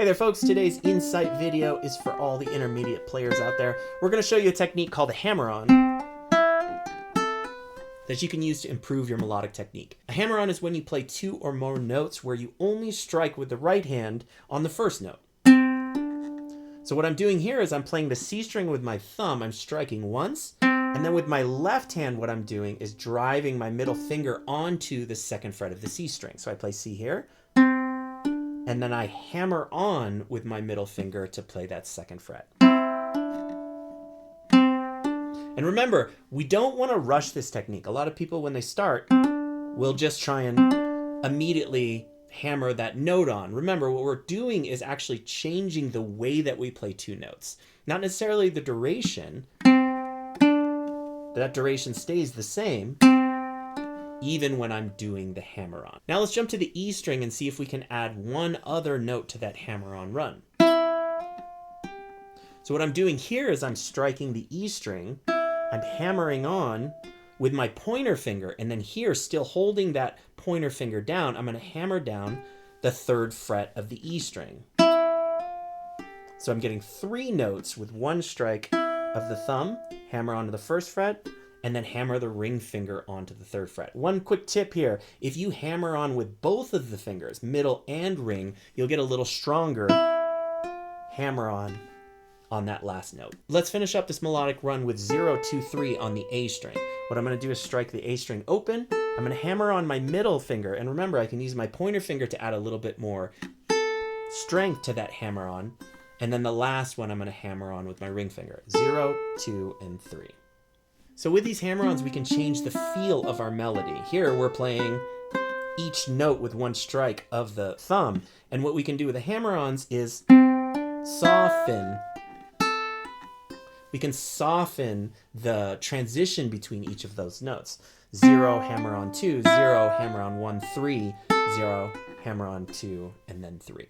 Hey there folks, today's Insight video is for all the intermediate players out there. We're going to show you a technique called a hammer-on that you can use to improve your melodic technique. A hammer-on is when you play two or more notes where you only strike with the right hand on the first note. So what I'm doing here is I'm playing the C string with my thumb, I'm striking once, and then with my left hand what I'm doing is driving my middle finger onto the second fret of the C string. So I play C here, and then I hammer on with my middle finger to play that second fret. And remember, we don't want to rush this technique. A lot of people, when they start, will just try and immediately hammer that note on. Remember, what we're doing is actually changing the way that we play two notes. Not necessarily the duration. That duration stays the same, even when I'm doing the hammer-on. Now let's jump to the E string and see if we can add one other note to that hammer-on run. So what I'm doing here is I'm striking the E string, I'm hammering on with my pointer finger, and then here, still holding that pointer finger down, I'm going to hammer down the third fret of the E string. So I'm getting three notes with one strike of the thumb, hammer onto the first fret, and then hammer the ring finger onto the third fret. One quick tip here, if you hammer on with both of the fingers, middle and ring, you'll get a little stronger hammer on that last note. Let's finish up this melodic run with 0, 2, 3 on the A string. What I'm going to do is strike the A string open, I'm going to hammer on my middle finger, and remember I can use my pointer finger to add a little bit more strength to that hammer on, and then the last one I'm going to hammer on with my ring finger. 0, 2, and 3. So with these hammer-ons, we can change the feel of our melody. Here, we're playing each note with one strike of the thumb. And what we can do with the hammer-ons is soften. We can soften the transition between each of those notes. 0, hammer on 2, 0, hammer on 1, 3, 0, hammer on 2, and then 3.